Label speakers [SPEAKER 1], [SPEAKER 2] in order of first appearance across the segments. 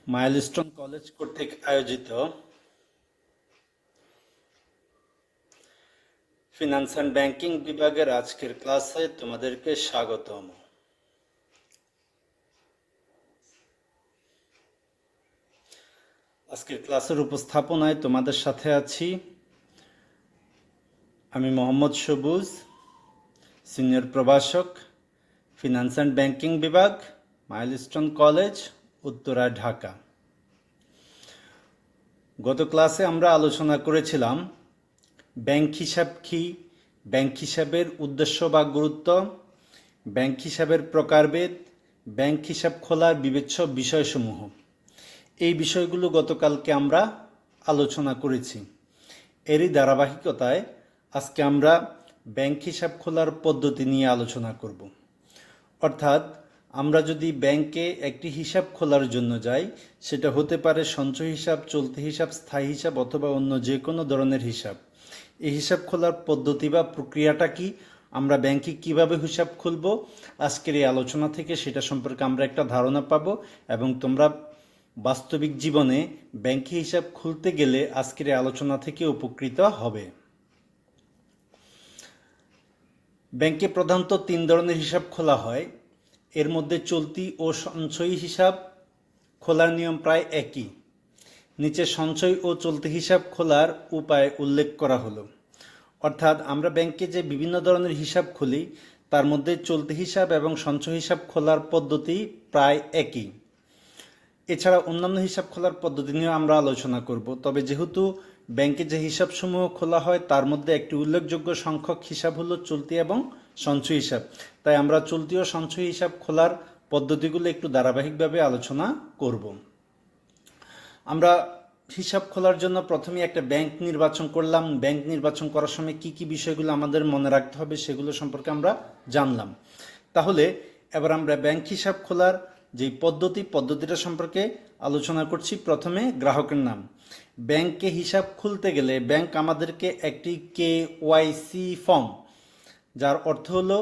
[SPEAKER 1] Milestone college কর্তৃক আয়োজিত finance and banking বিভাগের আজকের ক্লাসে তোমাদেরকে স্বাগতম। আজকের ক্লাসের উপস্থাপনায় তোমাদের সাথে আছি আমি মোহাম্মদ সবুজ, সিনিয়র প্রভাষক, ফিনান্স অ্যান্ড ব্যাংকিং বিভাগ, মাইলস্টোন কলেজ, উত্তরা, ঢাকা। গত ক্লাসে আমরা আলোচনা করেছিলাম ব্যাংক হিসাব কি, ব্যাংক হিসাবের উদ্দেশ্য বা গুরুত্ব, ব্যাংক হিসাবের প্রকারভেদ, ব্যাংক হিসাব খোলার বিবেচ্য বিষয়সমূহ। এই বিষয়গুলো গতকালকে আমরা আলোচনা করেছি। এরই ধারাবাহিকতায় আজকে আমরা ব্যাংক হিসাব খোলার পদ্ধতি নিয়ে আলোচনা করব। অর্থাৎ আমরা যদি ব্যাংকে একটি হিসাব খোলার জন্য যাই, সেটা হতে পারে সঞ্চয় হিসাব, চলতি হিসাব, স্থায়ী হিসাব অথবা অন্য যে কোনো ধরনের হিসাব। এই হিসাব খোলার পদ্ধতি বা প্রক্রিয়াটা কি, আমরা ব্যাংকে কিভাবে হিসাব খুলব, আজকের এই আলোচনা থেকে সেটা সম্পর্কে আমরা একটা ধারণা পাবো এবং তোমরা বাস্তবিক জীবনে ব্যাংকে হিসাব খুলতে গেলে আজকের এই আলোচনা থেকে উপকৃত হবে। ব্যাংকে প্রধানত 3 ধরনের হিসাব খোলা হয়। এর মধ্যে চলতি ও সঞ্চয়ী হিসাব খোলার নিয়ম প্রায় একই। নিচে সঞ্চয় ও চলতি হিসাব খোলার উপায় উল্লেখ করা হলো। অর্থাৎ আমরা ব্যাংকে যে বিভিন্ন ধরনের হিসাব খুলি তার মধ্যে চলতি হিসাব এবং সঞ্চয় হিসাব খোলার পদ্ধতি প্রায় একই। এছাড়া অন্যান্য হিসাব খোলার পদ্ধতি নিয়ে আমরা আলোচনা করব। তবে যেহেতু ব্যাংকে যে হিসাবসমূহ খোলা হয় তার মধ্যে একটি উল্লেখযোগ্য সংখ্যক হিসাব হলো চলতি এবং সঞ্চয় হিসাব, তাই আমরা চলতি ও সঞ্চয় হিসাব খোলার পদ্ধতিগুলো একটু ধারাবাহিকভাবে আলোচনা করব। আমরা হিসাব খোলার জন্য প্রথমে একটা ব্যাংক নির্বাচন করলাম। ব্যাংক নির্বাচন করার সময় কি কি বিষয়গুলো আমাদের মনে রাখতে হবে সেগুলো সম্পর্কে আমরা জানলাম। তাহলে এবার আমরা ব্যাংক হিসাব খোলার যে পদ্ধতিটা সম্পর্কে আলোচনা করছি। প্রথমে গ্রাহকের নাম। ব্যাংকে হিসাব খুলতে গেলে ব্যাংক আমাদেরকে একটি KYC ফর্ম, যার অর্থ হলো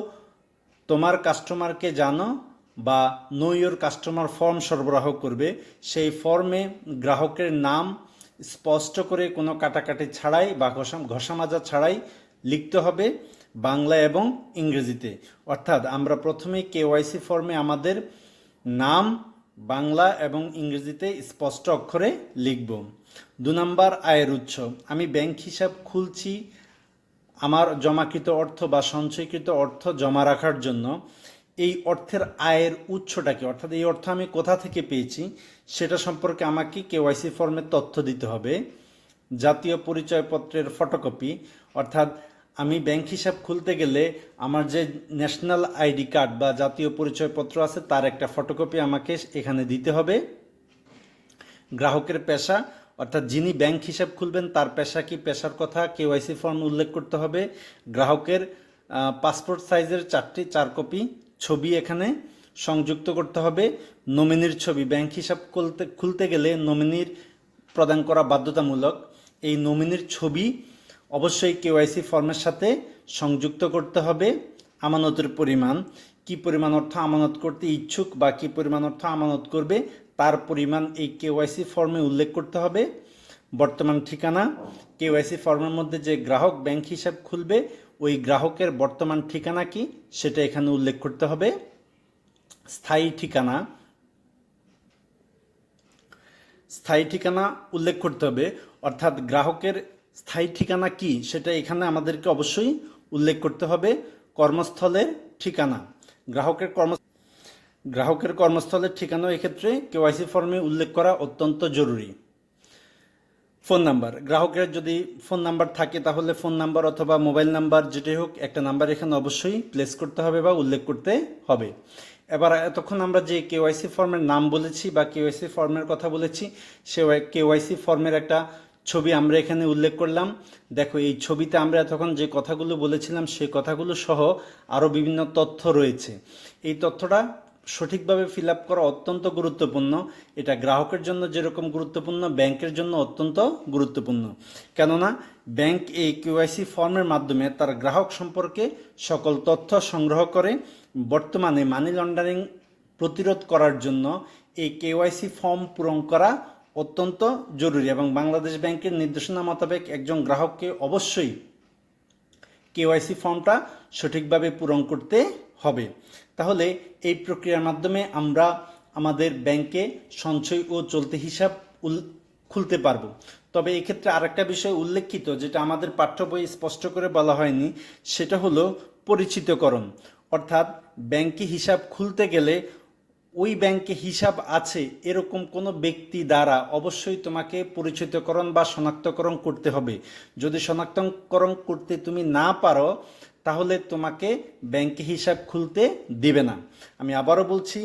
[SPEAKER 1] তোমার কাস্টমারকে জানো বা নো ইওর কাস্টমার ফর্ম সরবরাহ করবে। সেই ফর্মে গ্রাহকের নাম স্পষ্ট করে কোনো কাটাকাটি ছাড়াই বা ঘষামাজা ছাড়াই লিখতে হবে বাংলা এবং ইংরেজিতে। অর্থাৎ আমরা প্রথমে KYC ফর্মে আমাদের নাম বাংলা এবং ইংরেজিতে স্পষ্ট অক্ষরে লিখব। 2 নম্বর আয়ের উৎস। আমি ব্যাংক হিসাব খুলছি আমার জমাকৃত অর্থ বা সঞ্চয়কৃত অর্থ জমা রাখার জন্য। এই অর্থের আয়ের উৎসটা কি, অর্থাৎ এই অর্থ আমি কোথা থেকে পেয়েছি সেটা সম্পর্কে আমাকে KYC ফর্মে তথ্য দিতে হবে। জাতীয় পরিচয়পত্রের ফটোকপি, অর্থাৎ আমি ব্যাংক হিসাব খুলতে গেলে আমার যে ন্যাশনাল আইডি কার্ড বা জাতীয় পরিচয়পত্র আছে তার একটা ফটোকপি আমাকে এখানে দিতে হবে। গ্রাহকের পেশা, অর্থাৎ যিনি ব্যাংক হিসাব খুলবেন তার পেশা কি, পেশার কথা KYC ফর্ম উল্লেখ করতে হবে। গ্রাহকের পাসপোর্ট সাইজের 4 কপি ছবি এখানে সংযুক্ত করতে হবে। নমিনির ছবি, ব্যাংক হিসাব খুলতে গেলে নমিনির প্রদান করা বাধ্যতামূলক। এই নমিনির ছবি অবশ্যই KYC ফর্মের সাথে সংযুক্ত করতে হবে। আমানতের পরিমাণ, কি পরিমাণ অর্থ আমানত করতে ইচ্ছুক বা কি পরিমাণ অর্থ আমানত করবে তার পরিমাণ এই KYC ফর্মে উল্লেখ করতে হবে। বর্তমান ঠিকানা, KYC ফর্মের মধ্যে যে গ্রাহক ব্যাংক হিসাব খুলবে ওই গ্রাহকের বর্তমান ঠিকানা কি সেটা এখানে উল্লেখ করতে হবে। স্থায়ী ঠিকানা উল্লেখ করতে হবে, অর্থাৎ গ্রাহকের স্থায়ী ঠিকানা কি সেটা এখানে আমাদেরকে অবশ্যই উল্লেখ করতে হবে। কর্মস্থলের ঠিকানা, গ্রাহকের কর্মস্থলের ঠিকানা এক্ষেত্রে KYC ফর্মে উল্লেখ করা অত্যন্ত জরুরি। ফোন নাম্বার, গ্রাহকের যদি ফোন নাম্বার থাকে তাহলে ফোন নাম্বার অথবা মোবাইল নাম্বার যেটাই হোক একটা নাম্বার এখানে অবশ্যই প্লেস করতে হবে বা উল্লেখ করতে হবে। এবার এতক্ষণ আমরা যে KYC ফর্মের নাম বলেছি বা KYC ফর্মের কথা বলেছি, সে KYC ফর্মের একটা ছবি আমরা এখানে উল্লেখ করলাম। দেখো এই ছবিতে আমরা এতক্ষণ যে কথাগুলো বলেছিলাম সেই কথাগুলো সহ আরও বিভিন্ন তথ্য রয়েছে। এই তথ্যটা সঠিকভাবে ফিল আপ করা অত্যন্ত গুরুত্বপূর্ণ। এটা গ্রাহকের জন্য যেরকম গুরুত্বপূর্ণ ব্যাংকের জন্য অত্যন্ত গুরুত্বপূর্ণ। কেননা ব্যাংক এই KYC ফর্মের মাধ্যমে তার গ্রাহক সম্পর্কে সকল তথ্য সংগ্রহ করে। বর্তমানে মানি লন্ডারিং প্রতিরোধ করার জন্য এই কেওয়াইসি ফর্ম পূরণ করা অত্যন্ত জরুরি এবং বাংলাদেশ ব্যাংকের নির্দেশনা মোতাবেক একজন গ্রাহককে অবশ্যই কেওয়াইসি ফর্মটা সঠিকভাবে পূরণ করতে হবে। তাহলে এই প্রক্রিয়ার মাধ্যমে আমরা আমাদের ব্যাংকে সঞ্চয় ও চলতি হিসাব খুলতে পারবো। তবে এক্ষেত্রে আরেকটা বিষয় উল্লেখিত যেটা আমাদের পাঠ্য বইয়ে স্পষ্ট করে বলা হয়নি, সেটা হলো পরিচিতকরণ। অর্থাৎ ব্যাংকে হিসাব খুলতে গেলে ওই ব্যাংকে হিসাব আছে এরকম কোনো ব্যক্তি দ্বারা অবশ্যই তোমাকে পরিচিতকরণ বা শনাক্তকরণ করতে হবে। যদি শনাক্তকরণ করতে তুমি না পারো তাহলে তোমাকে ব্যাংকে হিসাব খুলতে দিবে না। আমি আবারও বলছি,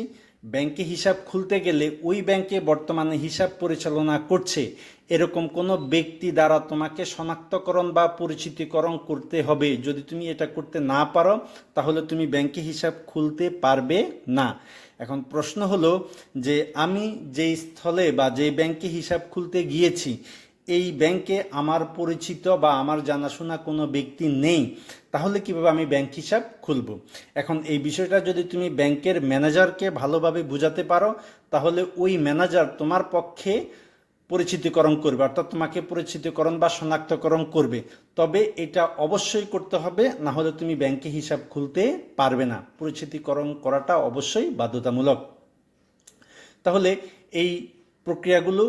[SPEAKER 1] ব্যাংকে হিসাব খুলতে গেলে ওই ব্যাংকে বর্তমানে হিসাব পরিচালনা করছে এরকম কোনো ব্যক্তি দ্বারা তোমাকে শনাক্তকরণ বা পরিচিতিকরণ করতে হবে। যদি তুমি এটা করতে না পারো তাহলে তুমি ব্যাংকে হিসাব খুলতে পারবে না। এখন প্রশ্ন হলো যে আমি যেই স্থলে বা যেই ব্যাংকে হিসাব খুলতে গিয়েছি এই ব্যাংকে আমার পরিচিত বা আমার জানাশোনা কোনো ব্যক্তি নেই, তাহলে কিভাবে আমি ব্যাংক হিসাব খুলব? এখন এই বিষয়টা যদি তুমি ব্যাংকের ম্যানেজারকে ভালোভাবে বোঝাতে পারো তাহলে ওই ম্যানেজার তোমার পক্ষে পরিচিতিকরণ করবে, অর্থাৎ তোমাকে পরিচিতিকরণ বা শনাক্তকরণ করবে। তবে এটা অবশ্যই করতে হবে, না হলে তুমি ব্যাংকে হিসাব খুলতে পারবে না। পরিচিতিকরণ করাটা অবশ্যই বাধ্যতামূলক। তাহলে এই প্রক্রিয়াগুলো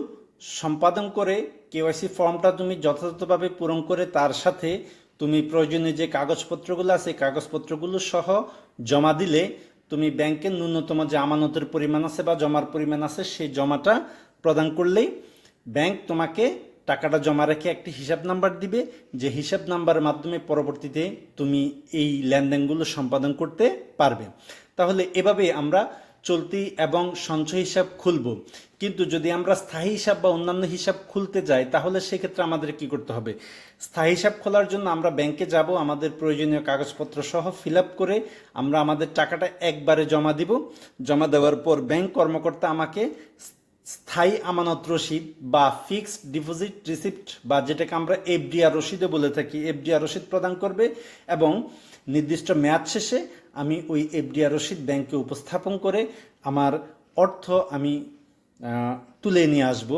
[SPEAKER 1] সম্পাদন করে কেওয়াইসি ফর্মটা তুমি যথাযথভাবে পূরণ করে তার সাথে তুমি প্রয়োজনীয় যে কাগজপত্রগুলো আছে কাগজপত্রগুলো সহ জমা দিলে তুমি ব্যাংকের ন্যূনতম যে আমানতের পরিমাণ আছে বা জমার পরিমাণ আছে সেই জমাটা প্রদান করলেই ব্যাংক তোমাকে টাকাটা জমা রেখে একটি হিসাব নাম্বার দিবে, যে হিসাব নাম্বারের মাধ্যমে পরবর্তীতে তুমি এই লেনদেনগুলো সম্পাদন করতে পারবে। তাহলে এভাবে আমরা চলতি এবং সঞ্চয় হিসাব খুলব। কিন্তু যদি আমরা স্থায়ী হিসাব বা অন্যান্য হিসাব খুলতে যাই তাহলে সেক্ষেত্রে আমাদের কি করতে হবে? স্থায়ী হিসাব খোলার জন্য আমরা ব্যাংকে যাব, আমাদের প্রয়োজনীয় কাগজপত্র সহ ফিল আপ করে আমরা আমাদের টাকাটা একবারে জমা দিব। জমা দেওয়ার পর ব্যাংক কর্মকর্তা আমাকে স্থায়ী আমানত রসিদ বা ফিক্সড ডিপোজিট রিসিপ্ট বা যেটাকে আমরা এফডিআর রসিদও বলে থাকি, এফডিআর রসিদ প্রদান করবে এবং নির্দিষ্ট মেয়াদ শেষে আমি ওই এফডিআর রসিদ ব্যাংকে উপস্থাপন করে আমার অর্থ আমি তুলে নিয়ে আসব।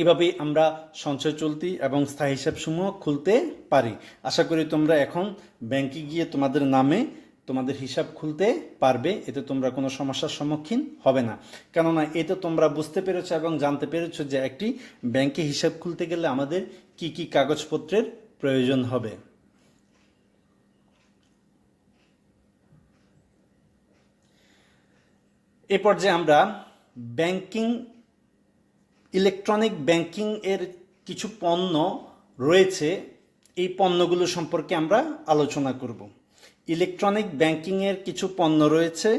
[SPEAKER 1] এভাবেই আমরা সঞ্চয় চলতি এবং স্থায়ী হিসাবসমূহ খুলতে পারি। আশা করি তোমরা এখন ব্যাংকে গিয়ে তোমাদের নামে তোমাদের হিসাব খুলতে পারবে, এতে তোমরা কোনো সমস্যার সম্মুখীন হবে না। কেননা এতে তোমরা বুঝতে পেরেছো এবং জানতে পেরেছো যে একটি ব্যাংকে হিসাব খুলতে গেলে আমাদের কি কি কাগজপত্রের প্রয়োজন হবে। এ পর্যায়ে আমরা ইলেকট্রনিক ব্যাংকিং এর কিছু পণ্য রয়েছে, এই পণ্যগুলো সম্পর্কে আমরা আলোচনা করব। ইলেকট্রনিক ব্যাংকিংয়ের কিছু পণ্য রয়েছে,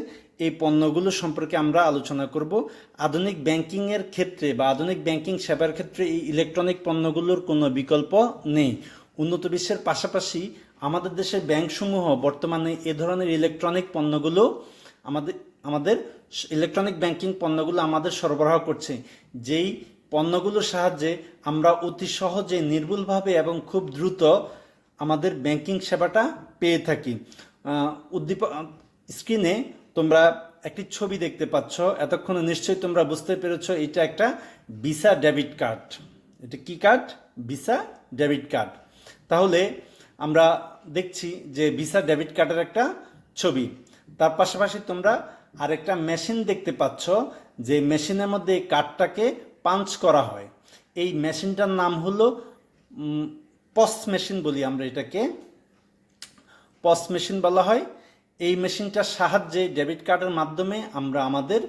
[SPEAKER 1] এই পণ্যগুলো সম্পর্কে আমরা আলোচনা করব। আধুনিক ব্যাংকিংয়ের ক্ষেত্রে বা আধুনিক ব্যাংকিং সেবার ক্ষেত্রে এই ইলেকট্রনিক পণ্যগুলোর কোনো বিকল্প নেই। উন্নত বিশ্বের পাশাপাশি আমাদের দেশের ব্যাংকসমূহ বর্তমানে এ ধরনের ইলেকট্রনিক পণ্যগুলো আমাদের ইলেকট্রনিক ব্যাংকিং পণ্যগুলো আমাদের সরবরাহ করছে, যেই পণ্যগুলোর সাহায্যে আমরা অতি সহজে নির্ভুলভাবে এবং খুব দ্রুত আমাদের ব্যাংকিং সেবাটা পেয়ে থাকি। স্ক্রিনে তোমরা একটি ছবি দেখতে পাচ্ছ, এতক্ষণে নিশ্চয়ই তোমরা বুঝতে পেরেছো এটা একটা ভিসা ডেবিট কার্ড। এটা কি কার্ড? Visa debit card. তাহলে আমরা দেখছি যে ভিসা ডেবিট কার্ডের একটা ছবি, তার পাশাপাশি তোমরা আরেকটা মেশিন দেখতে পাচ্ছ, যে মেশিনের মধ্যে এই কার্ডটাকে পাঞ্চ করা হয়। এই মেশিনটার নাম হলো পস মেশিন বলি আমরা, এটাকে পস মেশিন বলা হয়। এই মেশিনটার সাহায্যে ডেবিট কার্ডের মাধ্যমে আমরা আমাদের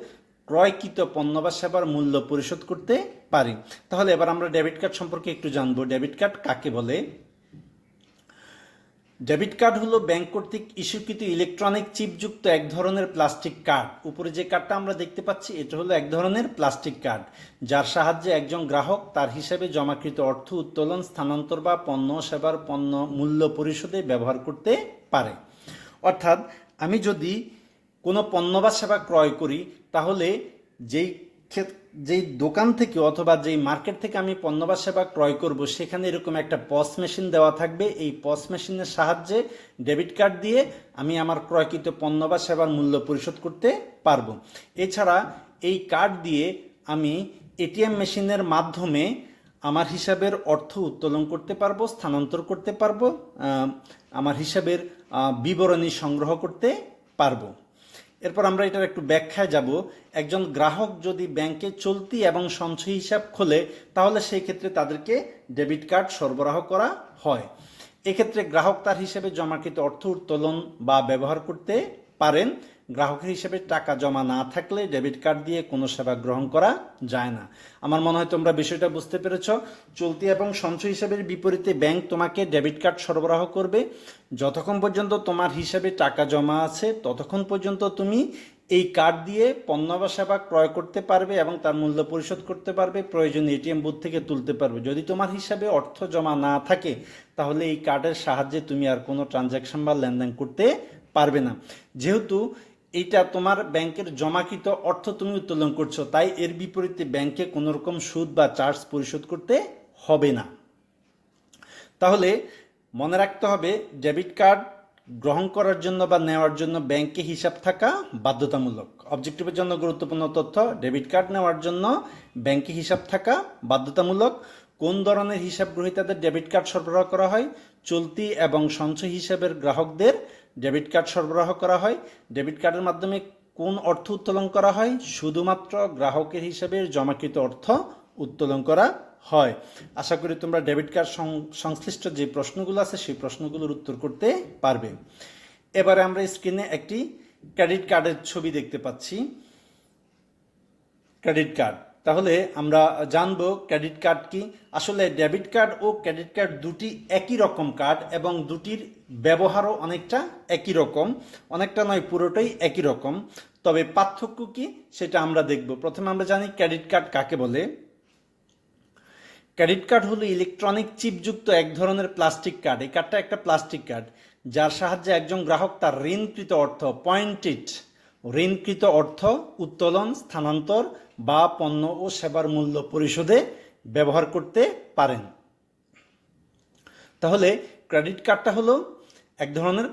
[SPEAKER 1] ক্রয়কৃত পণ্য বা সেবার মূল্য পরিশোধ করতে পারি। তাহলে এবার আমরা ডেবিট কার্ড সম্পর্কে একটু জানবো। ডেবিট কার্ড কাকে বলে? ডেবিট কার্ড হলো ব্যাংক কর্তৃক ইস্যুকৃত ইলেকট্রনিক চিপযুক্ত এক ধরনের প্লাস্টিক কার্ড। উপরে যে কার্ডটা আমরা দেখতে পাচ্ছি এটা হলো এক ধরনের প্লাস্টিক কার্ড, যার সাহায্যে একজন গ্রাহক তার হিসাবে জমাকৃত অর্থ উত্তোলন, স্থানান্তর বা পণ্য সেবার পণ্য মূল্য পরিশোধে ব্যবহার করতে পারে। অর্থাৎ আমি যদি কোনো পণ্য বা সেবা ক্রয় করি তাহলে যেই দোকান থেকে অথবা যেই মার্কেট থেকে আমি পণ্য বা সেবা ক্রয় করব সেখানে এরকম একটা পস মেশিন দেওয়া থাকবে। এই পস মেশিনের সাহায্যে ডেবিট কার্ড দিয়ে আমি আমার ক্রয়কৃত পণ্য বা সেবার মূল্য পরিশোধ করতে পারবো। এছাড়া এই কার্ড দিয়ে আমি এটিএম মেশিনের মাধ্যমে আমার হিসাবের অর্থ উত্তোলন করতে পারবো, স্থানান্তর করতে পারবো, আমার হিসাবের বিবরণী সংগ্রহ করতে পারবো। এরপর আমরা এটার একটু ব্যাখ্যায় যাব। একজন গ্রাহক যদি ব্যাংকে চলতি এবং সঞ্চয়ী হিসাব খোলে তাহলে সেই ক্ষেত্রে তাদেরকে ডেবিট কার্ড সরবরাহ করা হয়। এক্ষেত্রে গ্রাহক তার হিসেবে জমাকৃত অর্থ উত্তোলন বা ব্যবহার করতে পারেন। গ্রাহকের হিসেবে টাকা জমা না থাকলে ডেবিট কার্ড দিয়ে কোনো সেবা গ্রহণ করা যায় না। আমার মনে হয় তোমরা বিষয়টা বুঝতে পেরেছ। চলতি এবং সঞ্চয় হিসাবের বিপরীতে ব্যাংক তোমাকে ডেবিট কার্ড সরবরাহ করবে। যতক্ষণ পর্যন্ত তোমার হিসাবে টাকা জমা আছে ততক্ষণ পর্যন্ত তুমি এই কার্ড দিয়ে পণ্য বা সেবা ক্রয় করতে পারবে এবং তার মূল্য পরিশোধ করতে পারবে, প্রয়োজনে এটিএম বুথ থেকে তুলতে পারবে। যদি তোমার হিসাবে অর্থ জমা না থাকে তাহলে এই কার্ডের সাহায্যে তুমি আর কোনো ট্রানজ্যাকশন বা লেনদেন করতে পারবে না। যেহেতু এইটা তোমার ব্যাংকের জমাকৃত অর্থ তুমি উত্তোলন করছো, তাই এর বিপরীতে ব্যাংকে কোনো রকম সুদ বা চার্জ পরিশোধ করতে হবে না। তাহলে মনে রাখতে হবে ডেবিট কার্ড গ্রহণ করার জন্য বা নেওয়ার জন্য ব্যাংকে হিসাব থাকা বাধ্যতামূলক। অবজেক্টিভের জন্য গুরুত্বপূর্ণ তথ্য, ডেবিট কার্ড নেওয়ার জন্য ব্যাংকে হিসাব থাকা বাধ্যতামূলক। কোন ধরনের হিসাব গ্রহীতাদের ডেবিট কার্ড সরবরাহ করা হয়? চলতি এবং সঞ্চয় হিসাবের গ্রাহকদের ডেবিট কার্ড সরবরাহ করা হয়। ডেবিট কার্ডের মাধ্যমে কোন অর্থ উত্তোলন করা হয়? শুধুমাত্র গ্রাহকের হিসাবে জমাকৃত অর্থ উত্তোলন করা হয়। আশা করি তোমরা ডেবিট কার্ড সংশ্লিষ্ট যে প্রশ্নগুলো আছে সেই প্রশ্নগুলোর উত্তর করতে পারবে। এবারে আমরা স্ক্রিনে একটি ক্রেডিট কার্ডের ছবি দেখতে পাচ্ছি। ক্রেডিট কার্ড, তাহলে আমরা জানবো ক্রেডিট কার্ড কি। আসলে ডেবিট কার্ড ও ক্রেডিট কার্ড দুটি একই রকম কার্ড এবং দুটির ব্যবহারও অনেকটা একই রকম, অনেকটা নয় পুরোটাই একই রকম। তবে পার্থক্য কি সেটা আমরা দেখব। প্রথমে আমরা জানি ক্রেডিট কার্ড কাকে বলে। ক্রেডিট কার্ড হলো ইলেকট্রনিক চিপযুক্ত এক ধরনের প্লাস্টিক কার্ড। এই কার্ডটা একটা প্লাস্টিক কার্ড যার সাহায্যে একজন গ্রাহক তার ঋণকৃত অর্থ ঋণকৃত অর্থ উত্তোলন, স্থানান্তর বা পণ্য ও সেবার মূল্য পরিশোধে ব্যবহার করতে পারেন। তাহলে ক্রেডিট কার্ডটা হলো এক ধরনের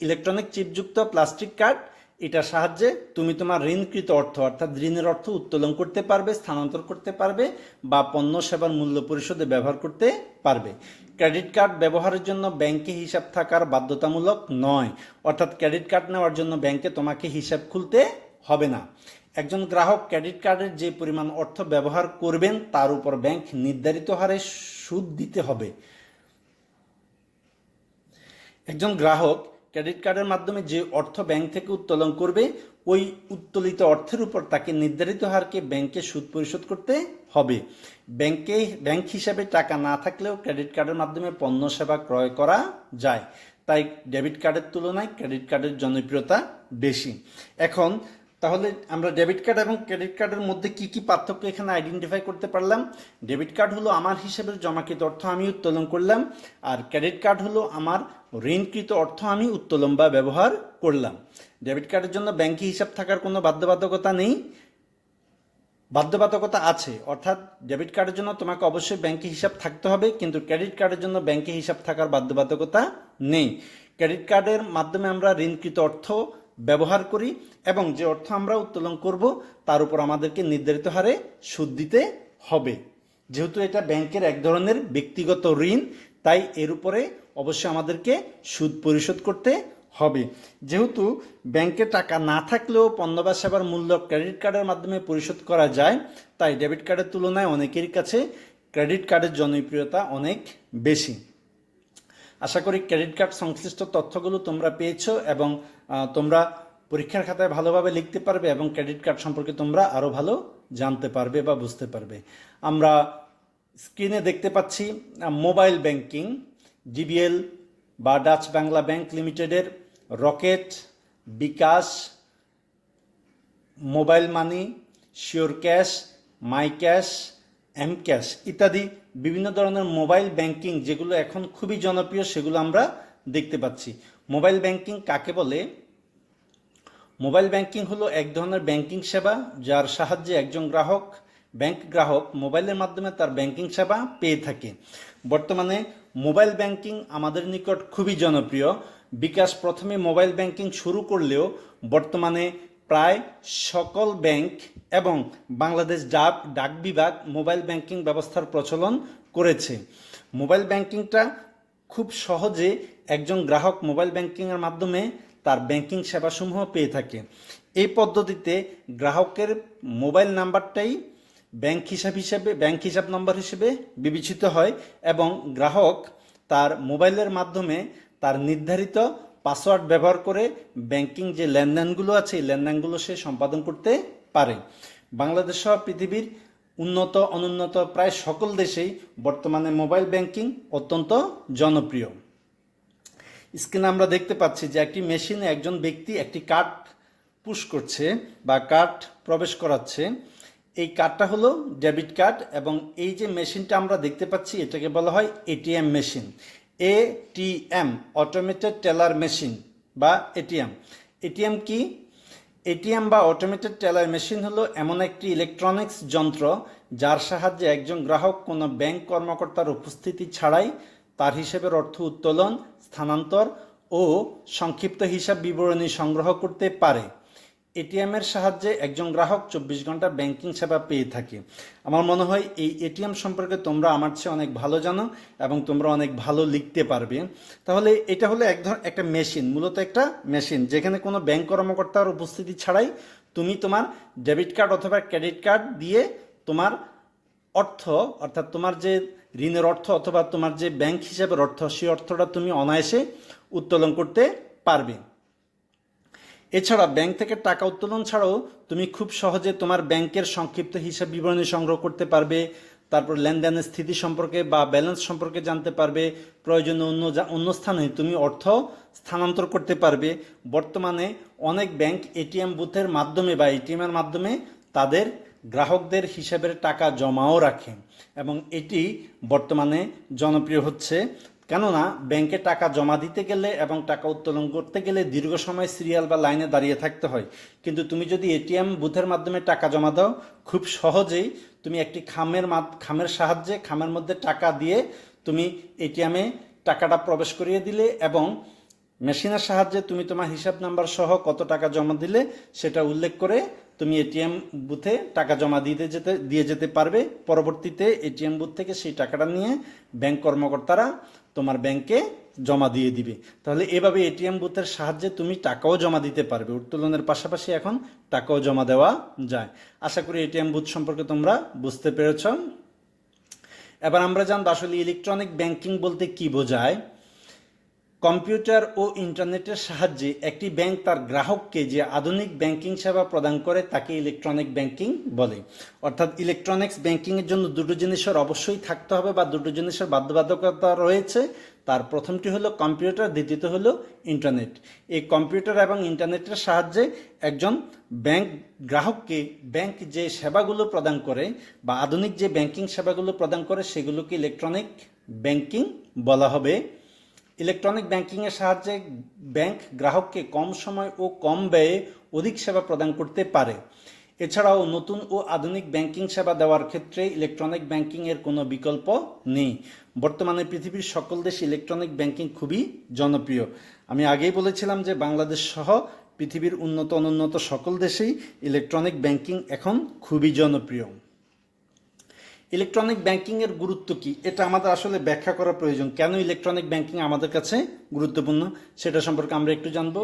[SPEAKER 1] ইলেকট্রনিক চিপযুক্ত প্লাস্টিক কার্ড। এটার সাহায্যে তুমি তোমার ঋণকৃত অর্থ অর্থাৎ ঋণের অর্থ উত্তোলন করতে পারবে, স্থানান্তর করতে পারবে বা পণ্য সেবার মূল্য পরিশোধে ব্যবহার করতে পারবে। ক্রেডিট কার্ড ব্যবহারের জন্য ব্যাংকে হিসাব থাকার বাধ্যতামূলক নয়, অর্থাৎ ক্রেডিট কার্ড নেওয়ার জন্য ব্যাংকে তোমাকে হিসাব খুলতে হবে না। একজন গ্রাহক ক্রেডিট কার্ডের যে পরিমাণ অর্থ ব্যবহার করবেন তার উপর ব্যাংক নির্ধারিত হারে সুদ দিতে হবে। একজন গ্রাহক ক্রেডিট কার্ডের মাধ্যমে যে অর্থ ব্যাংক থেকে উত্তোলন করবে ওই উত্তোলিত অর্থের উপর তাকে নির্ধারিত হারকে ব্যাংকে সুদ পরিশোধ করতে হবে। ব্যাংক হিসাবে টাকা না থাকলেও ক্রেডিট কার্ডের মাধ্যমে পণ্য সেবা ক্রয় করা যায়, তাই ডেবিট কার্ডের তুলনায় ক্রেডিট কার্ডের জনপ্রিয়তা বেশি। এখন তাহলে আমরা ডেবিট কার্ড এবং ক্রেডিট কার্ডের মধ্যে কি কি পার্থক্য এখানে আইডেন্টিফাই করতে পারলাম। ডেবিট কার্ড হলো আমার হিসেবের জমাকৃত অর্থ আমি উত্তোলন করলাম, আর ক্রেডিট কার্ড হলো আমার ঋণকৃত অর্থ আমি উত্তোলন বা ব্যবহার করলাম। ডেবিট কার্ডের জন্য ব্যাংকে হিসাব থাকার কোনো বাধ্যবাধকতা নেই, বাধ্যবাধকতা আছে, অর্থাৎ ডেবিট কার্ডের জন্য তোমাকে অবশ্যই ব্যাংকে হিসাব থাকতে হবে, কিন্তু ক্রেডিট কার্ডের জন্য ব্যাংকে হিসাব থাকার বাধ্যবাধকতা নেই। ক্রেডিট কার্ডের মাধ্যমে আমরা ঋণকৃত অর্থ ব্যবহার করি এবং যে অর্থ আমরা উত্তোলন করব তার উপর আমাদেরকে নির্ধারিত হারে সুদ দিতে হবে। যেহেতু এটা ব্যাংকের এক ধরনের ব্যক্তিগত ঋণ, তাই এর উপরে অবশ্যই আমাদেরকে সুদ পরিশোধ করতে হবে। যেহেতু ব্যাংকে টাকা না থাকলেও পণ্য বা সেবার মূল্য ক্রেডিট কার্ডের মাধ্যমে পরিশোধ করা যায়, তাই ডেবিট কার্ডের তুলনায় অনেকের কাছে ক্রেডিট কার্ডের জনপ্রিয়তা অনেক বেশি। আশা করি ক্রেডিট কার্ড সংশ্লিষ্ট তথ্যগুলো তোমরা পেয়েছো এবং তোমরা পরীক্ষার খাতায় ভালোভাবে লিখতে পারবে এবং ক্রেডিট কার্ড সম্পর্কে তোমরা আরও ভালো জানতে পারবে বা বুঝতে পারবে। আমরা স্ক্রিনে দেখতে পাচ্ছি মোবাইল ব্যাংকিং। ডিবিএল বা ডাচ বাংলা ব্যাংক লিমিটেডের Rocket, bKash, mobile money, Sure Cash, My Cash, M Cash ইত্যাদি বিভিন্ন ধরনের মোবাইল ব্যাংকিং যেগুলো এখন খুবই জনপ্রিয় সেগুলো আমরা দেখতে পাচ্ছি। মোবাইল ব্যাংকিং কাকে বলে? মোবাইল ব্যাংকিং হলো এক ধরনের ব্যাংকিং সেবা যার সাহায্যে একজন ব্যাংক গ্রাহক মোবাইলের মাধ্যমে তার ব্যাংকিং সেবা পেয়ে থাকে। বর্তমানে মোবাইল ব্যাংকিং আমাদের নিকট খুবই জনপ্রিয়। বিকাশ প্রথমে মোবাইল ব্যাংকিং শুরু করলেও বর্তমানে প্রায় সকল ব্যাংক এবং বাংলাদেশ ডাক বিভাগ মোবাইল ব্যাংকিং ব্যবস্থার প্রচলন করেছে। মোবাইল ব্যাংকিংটা খুব সহজে একজন গ্রাহক মোবাইল ব্যাংকিংয়ের মাধ্যমে তার ব্যাংকিং সেবাসমূহ পেয়ে থাকে। এই পদ্ধতিতে গ্রাহকের মোবাইল নাম্বারটাই ব্যাংক হিসাব নম্বর হিসেবে বিবেচিত হয় এবং গ্রাহক তার মোবাইলের মাধ্যমে তার নির্ধারিত পাসওয়ার্ড ব্যবহার করে ব্যাংকিং যে লেনদেনগুলো আছে এই লেনদেনগুলো সে সম্পাদন করতে পারে। বাংলাদেশ সহ পৃথিবীর উন্নত অনুন্নত প্রায় সকল দেশেই বর্তমানে মোবাইল ব্যাংকিং অত্যন্ত জনপ্রিয়। স্ক্রিনে আমরা দেখতে পাচ্ছি যে একটি মেশিনে একজন ব্যক্তি একটি কার্ড পুশ করছে বা কার্ড প্রবেশ করাচ্ছে। এই কার্ডটা হলো ডেবিট কার্ড এবং এই যে মেশিনটা আমরা দেখতে পাচ্ছি এটাকে বলা হয় ATM machine. ATM, automated teller machine বা এটিএম। এটিএম কি? এটিএম বা অটোমেটেড টেলার মেশিন হলো এমন একটি ইলেকট্রনিক্স যন্ত্র যার সাহায্যে একজন গ্রাহক কোনো ব্যাংক কর্মকর্তার উপস্থিতি ছাড়াই তার হিসেবের অর্থ উত্তোলন, স্থানান্তর ও সংক্ষিপ্ত হিসাব বিবরণী সংগ্রহ করতে পারে। এটিএমের সাহায্যে একজন গ্রাহক 24 ঘন্টা ব্যাংকিং সেবা পেয়ে থাকে। আমার মনে হয় এই এটিএম সম্পর্কে তোমরা আমার চেয়ে অনেক ভালো জানো এবং তোমরা অনেক ভালো লিখতে পারবে। তাহলে এটা হলো একটা মেশিন, মূলত একটা মেশিন যেখানে কোনো ব্যাংক কর্মকর্তার উপস্থিতি ছাড়াই তুমি তোমার ডেবিট কার্ড অথবা ক্রেডিট কার্ড দিয়ে তোমার অর্থ, অর্থাৎ তোমার যে ঋণের অর্থ অথবা তোমার যে ব্যাংক হিসাবের অর্থ সেই অর্থটা তুমি অনায়াসে উত্তোলন করতে পারবে। এছাড়া ব্যাংক থেকে টাকা উত্তোলন ছাড়াও তুমি খুব সহজে তোমার ব্যাংকের সংক্ষিপ্ত হিসাব বিবরণী সংগ্রহ করতে পারবে, তারপর লেনদেনের স্থিতি সম্পর্কে বা ব্যালেন্স সম্পর্কে জানতে পারবে, প্রয়োজনে অন্য স্থানে তুমি অর্থ স্থানান্তর করতে পারবে। বর্তমানে অনেক ব্যাংক এটিএম বুথের মাধ্যমে বা এটিএমের মাধ্যমে তাদের গ্রাহকদের হিসাবের টাকা জমাও রাখে এবং এটি বর্তমানে জনপ্রিয় হচ্ছে। কেননা ব্যাংকে টাকা জমা দিতে গেলে এবং টাকা উত্তোলন করতে গেলে দীর্ঘ সময় সিরিয়াল বা লাইনে দাঁড়িয়ে থাকতে হয়, কিন্তু তুমি যদি এটিএম বুথের মাধ্যমে টাকা জমা দাও খুব সহজেই তুমি একটি খামের সাহায্যে খামের মধ্যে টাকা দিয়ে তুমি এটিএমে টাকাটা প্রবেশ করিয়ে দিলে এবং মেশিনের সাহায্যে তুমি তোমার হিসাব নাম্বার সহ কত টাকা জমা দিলে সেটা উল্লেখ করে তুমি এটিএম বুথে টাকা জমা দিয়ে যেতে পারবে। পরবর্তীতে এটিএম বুথ থেকে সেই টাকাটা নিয়ে ব্যাংক কর্মকর্তারা তোমার ব্যাংকে জমা দিয়ে দিবে। তাহলে এভাবে এটিএম বুথের সাহায্যে তুমি টাকাও জমা দিতে পারবে। উত্তোলনের পাশাপাশি এখন টাকাও জমা দেওয়া যায়। আশা করি এটিএম বুথ সম্পর্কে তোমরা বুঝতে পেরেছ। এবার আমরা জানবো আসলে ইলেকট্রনিক ব্যাংকিং বলতে কি বোঝায়। কম্পিউটার ও ইন্টারনেটের সাহায্যে একটি ব্যাংক তার গ্রাহককে যে আধুনিক ব্যাংকিং সেবা প্রদান করে তাকে ইলেকট্রনিক ব্যাংকিং বলে। অর্থাৎ ইলেকট্রনিক্স ব্যাংকিংয়ের জন্য দুটো জিনিসের অবশ্যই থাকতে হবে বা দুটো জিনিসের বাধ্যবাধকতা রয়েছে। তার প্রথমটি হলো কম্পিউটার, দ্বিতীয়ত হলো ইন্টারনেট। এই কম্পিউটার এবং ইন্টারনেটের সাহায্যে একজন ব্যাংক গ্রাহককে ব্যাংক যে সেবাগুলো প্রদান করে বা আধুনিক যে ব্যাংকিং সেবাগুলো প্রদান করে সেগুলোকে ইলেকট্রনিক ব্যাংকিং বলা হবে। ইলেকট্রনিক ব্যাংকিংয়ের সাহায্যে ব্যাংক গ্রাহককে কম সময় ও কম ব্যয়ে অধিক সেবা প্রদান করতে পারে। এছাড়াও নতুন ও আধুনিক ব্যাংকিং সেবা দেওয়ার ক্ষেত্রে ইলেকট্রনিক ব্যাংকিংয়ের কোনো বিকল্প নেই। বর্তমানে পৃথিবীর সকল দেশে ইলেকট্রনিক ব্যাংকিং খুবই জনপ্রিয়। আমি আগেই বলেছিলাম যে বাংলাদেশ সহ পৃথিবীর উন্নত অনুন্নত সকল দেশেই ইলেকট্রনিক ব্যাংকিং এখন খুবই জনপ্রিয়। ইলেকট্রনিক ব্যাংকিংয়ের গুরুত্ব কি এটা আমাদের আসলে ব্যাখ্যা করা প্রয়োজন। কেন ইলেকট্রনিক ব্যাংকিং আমাদের কাছে গুরুত্বপূর্ণ সেটা সম্পর্কে আমরা একটু জানব।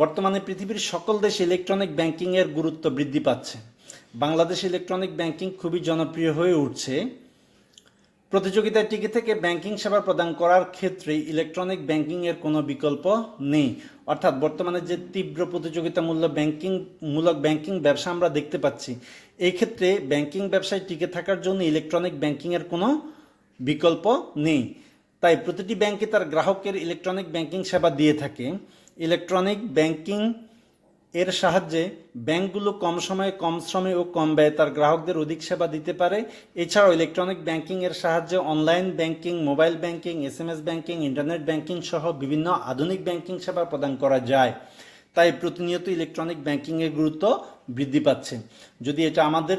[SPEAKER 1] বর্তমানে পৃথিবীর সকল দেশে ইলেকট্রনিক ব্যাংকিংয়ের গুরুত্ব বৃদ্ধি পাচ্ছে। বাংলাদেশে ইলেকট্রনিক ব্যাংকিং খুবই জনপ্রিয় হয়ে উঠছে। প্রতিযোগিতায় টিকে থেকে ব্যাংকিং সেবা প্রদান করার ক্ষেত্রে ইলেকট্রনিক ব্যাংকিংয়ের কোনো বিকল্প নেই। অর্থাৎ বর্তমানে যে তীব্র প্রতিযোগিতামূলক ব্যাংকিং ব্যবসা আমরা দেখতে পাচ্ছি, এই ক্ষেত্রে ব্যাংকিং ব্যবসায় টিকে থাকার জন্য ইলেকট্রনিক ব্যাংকিংয়ের কোনো বিকল্প নেই। তাই প্রতিটি ব্যাংকে তার গ্রাহকের ইলেকট্রনিক ব্যাংকিং সেবা দিয়ে থাকে। ইলেকট্রনিক ব্যাংকিং এর সাহায্যে ব্যাংকগুলো কম সময়ে কম শ্রমে ও কম ব্যয়ে তার গ্রাহকদের অধিক সেবা দিতে পারে। এছাড়াও ইলেকট্রনিক ব্যাংকিং এর সাহায্যে online banking, mobile banking, SMS banking, internet banking সহ বিভিন্ন আধুনিক ব্যাংকিং সেবা প্রদান করা যায়। তাই প্রতিনিয়ত ইলেকট্রনিক ব্যাংকিংয়ের গুরুত্ব বৃদ্ধি পাচ্ছে। যদি এটা আমাদের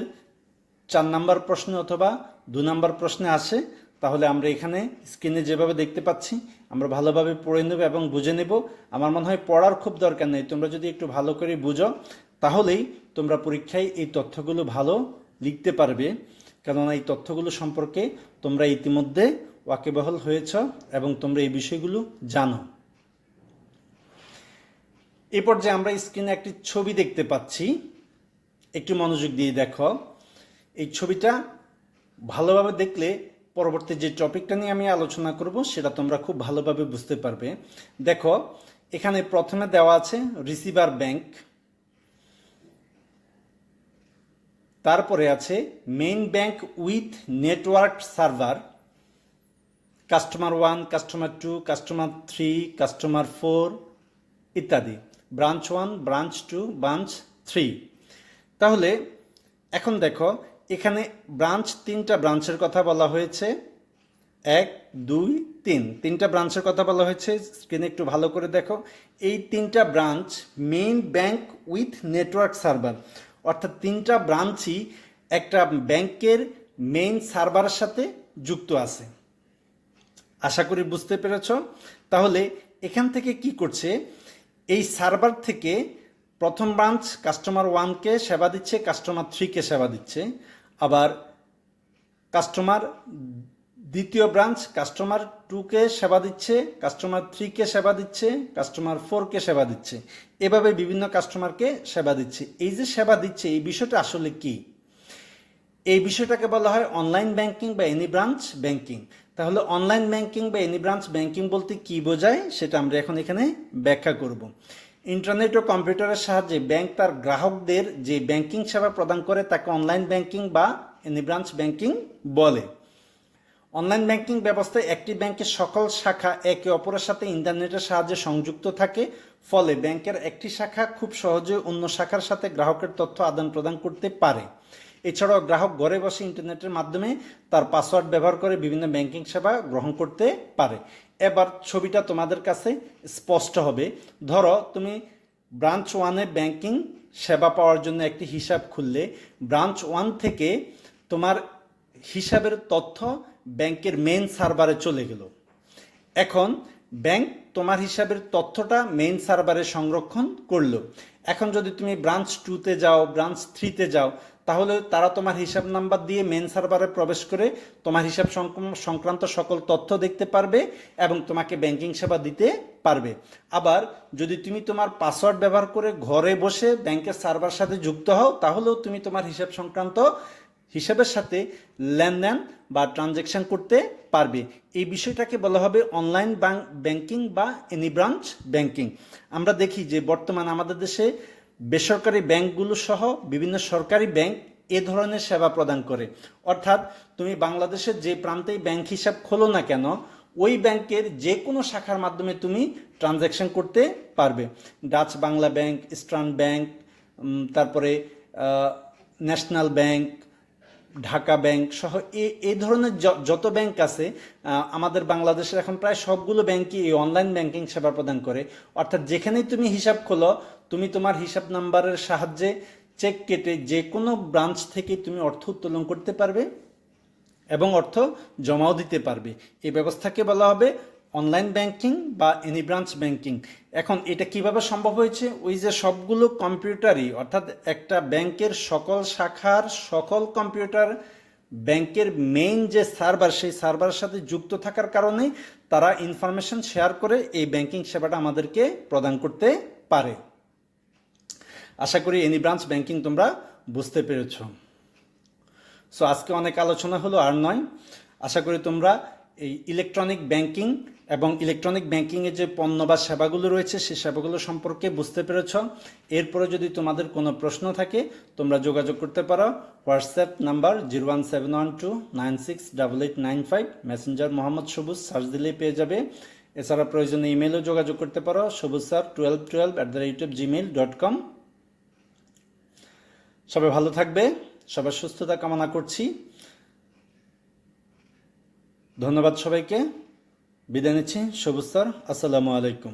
[SPEAKER 1] 4 নম্বর প্রশ্ন অথবা 2 নম্বর প্রশ্নে আসে তাহলে আমরা এখানে স্ক্রিনে যেভাবে দেখতে পাচ্ছি আমরা ভালোভাবে পড়ে নেব এবং বুঝে নেব। আমার মনে হয় পড়ার খুব দরকার নেই, তোমরা যদি একটু ভালো করে বুঝো তাহলেই তোমরা পরীক্ষায় এই তথ্যগুলো ভালো লিখতে পারবে, কেননা এই তথ্যগুলো সম্পর্কে তোমরা ইতিমধ্যে ওয়াকিবহাল হয়েছ এবং তোমরা এই বিষয়গুলো জানো। এই পর্যায়ে আমরা স্ক্রিনে একটি ছবি দেখতে পাচ্ছি, একটু মনোযোগ দিয়ে দেখো। এই ছবিটা ভালোভাবে দেখলে পরবর্তী যে টপিকটা নিয়ে আমি আলোচনা করব সেটা তোমরা খুব ভালোভাবে বুঝতে পারবে। দেখো, এখানে প্রথমে দেওয়া আছে রিসিভার ব্যাংক, তারপরে আছে main bank with network server, customer 1, customer 2, customer 3, customer 4 ইত্যাদি, ব্রাঞ্চ 1, ব্রাঞ্চ 2, ব্রাঞ্চ 3। তাহলে এখন দেখো, এখানে তিনটা ব্রাঞ্চের কথা বলা হয়েছে, 1, 2, 3, তিনটা ব্রাঞ্চের কথা বলা হয়েছে। স্ক্রিনে একটু ভালো করে দেখো, এই তিনটা branch main bank with network server, অর্থাৎ তিনটা ব্রাঞ্চই একটা ব্যাংকের মেইন সার্ভারের সাথে যুক্ত আছে। আশা করি বুঝতে পেরেছ। তাহলে এখান থেকে কি করছে, এই সার্ভার থেকে প্রথম ব্রাঞ্চ কাস্টমার 1-কে সেবা দিচ্ছে, কাস্টমার 3-কে সেবা দিচ্ছে, আবার কাস্টমার দ্বিতীয় ব্রাঞ্চ কাস্টমার 2-কে সেবা দিচ্ছে, কাস্টমার 3-কে সেবা দিচ্ছে, কাস্টমার 4-কে সেবা দিচ্ছে, এভাবে বিভিন্ন কাস্টমারকে সেবা দিচ্ছে। এই যে সেবা দিচ্ছে, এই বিষয়টা আসলে কি? এই বিষয়টাকে বলা হয় অনলাইন ব্যাংকিং বা এনি ব্রাঞ্চ ব্যাংকিং। তাহলে অনলাইন ব্যাংকিং বা এনি ব্রাঞ্চ ব্যাংকিং বলতে কি বোঝায় সেটা আমরা এখন এখানে ব্যাখ্যা করব। ইন্টারনেট ও কম্পিউটারের সাহায্যে ব্যাংক তার গ্রাহকদের যে ব্যাংকিং সেবা প্রদান করে তাকে অনলাইন ব্যাংকিং বা এনি ব্রাঞ্চ ব্যাংকিং বলে। অনলাইন ব্যাংকিং ব্যবস্থায় একটি ব্যাংকের সকল শাখা একে অপরের সাথে ইন্টারনেটের সাহায্যে সংযুক্ত থাকে, ফলে ব্যাংকের একটি শাখা খুব সহজে অন্য শাখার সাথে গ্রাহকের তথ্য আদান প্রদান করতে পারে। এছাড়াও গ্রাহক ঘরে বসে ইন্টারনেটের মাধ্যমে তার পাসওয়ার্ড ব্যবহার করে বিভিন্ন ব্যাংকিং সেবা গ্রহণ করতে পারে। এবার ছবিটা তোমাদের কাছে স্পষ্ট হবে। ধরো, তুমি ব্রাঞ্চ 1-এ ব্যাংকিং সেবা পাওয়ার জন্য একটি হিসাব খুললে, ব্রাঞ্চ 1 থেকে তোমার হিসাবের তথ্য ব্যাংকের মেইন সার্ভারে চলে গেল। এখন ব্যাংক তোমার হিসাবের তথ্যটা মেইন সার্ভারে সংরক্ষণ করলো। এখন যদি তুমি ব্রাঞ্চ 2-তে যাও, ব্রাঞ্চ 3-তে যাও, তাহলে তারা তোমার হিসাব নাম্বার দিয়ে মেইন সার্ভারে প্রবেশ করে তোমার হিসাব সংক্রান্ত সকল তথ্য দেখতে পারবে এবং তোমাকে ব্যাংকিং সেবা দিতে পারবে। আবার যদি তুমি তোমার পাসওয়ার্ড ব্যবহার করে ঘরে বসে ব্যাংকের সার্ভার সাথে যুক্ত হও, তাহলেও তুমি তোমার হিসাব সংক্রান্ত হিসাবের সাথে লেনদেন বা ট্রানজ্যাকশন করতে পারবে। এই বিষয়টাকে বলা হবে অনলাইন ব্যাংকিং বা এনি ব্রাঞ্চ ব্যাংকিং। আমরা দেখি যে বর্তমানে আমাদের দেশে বেসরকারি ব্যাংকগুলো সহ বিভিন্ন সরকারি ব্যাংক এ ধরনের সেবা প্রদান করে। অর্থাৎ তুমি বাংলাদেশের যে প্রান্তেই ব্যাংক হিসাব খোলো না কেন, ওই ব্যাংকের যে কোনো শাখার মাধ্যমে তুমি ট্রানজ্যাকশন করতে পারবে। Dutch Bangla bank, eastern bank, তারপরে ন্যাশনাল ব্যাংক, ঢাকা ব্যাংক সহ এই ধরনের যত ব্যাংক আছে আমাদের বাংলাদেশের, এখন প্রায় সবগুলো ব্যাংকই এই অনলাইন ব্যাংকিং সেবা প্রদান করে। অর্থাৎ যেখানেই তুমি হিসাব খোলো, তুমি তোমার হিসাব নাম্বারের সাহায্যে চেক কেটে যে কোনো ব্রাঞ্চ থেকে তুমি অর্থ উত্তোলন করতে পারবে এবং অর্থ জমাও দিতে পারবে। এই ব্যবস্থাকে বলা হবে অনলাইন ব্যাংকিং বা এনি ব্রাঞ্চ ব্যাংকিং। এখন এটা কিভাবে সম্ভব হয়েছে? ওই যে সবগুলো কম্পিউটারই, অর্থাৎ একটা ব্যাংকের সকল শাখার সকল কম্পিউটার ব্যাংকের মেইন যে সার্ভার, সেই সার্ভারের সাথে যুক্ত থাকার কারণে তারা ইনফরমেশন শেয়ার করে এই ব্যাংকিং সেবাটা আমাদেরকে প্রদান করতে পারে। আশা করি এনি ব্রাঞ্চ ব্যাংকিং তোমরা বুঝতে পেরেছ। সো আজকে অনেক আলোচনা হলো, আর নয়। আশা করি তোমরা এই ইলেকট্রনিক ব্যাংকিং এবং ইলেকট্রনিক ব্যাংকিংয়ের যে পণ্য বা সেবাগুলো রয়েছে সেই সেবাগুলো সম্পর্কে বুঝতে পেরেছ। এরপরে যদি তোমাদের কোনো প্রশ্ন থাকে তোমরা যোগাযোগ করতে পারো। হোয়াটসঅ্যাপ নাম্বার 01712968895, মেসেঞ্জার মোহাম্মদ সবুজ সার্চ দিলেই পেয়ে যাবে। এছাড়া প্রয়োজনে ইমেলও যোগাযোগ করতে পারো, sobuzsar1212@gmail.com। সবাই ভালো থাকবে, সবার সুস্থতা কামনা করছি। ধন্যবাদ সবাইকে, বিদায় নিচ্ছি। সবুজ স্যার, আসসালামু আলাইকুম।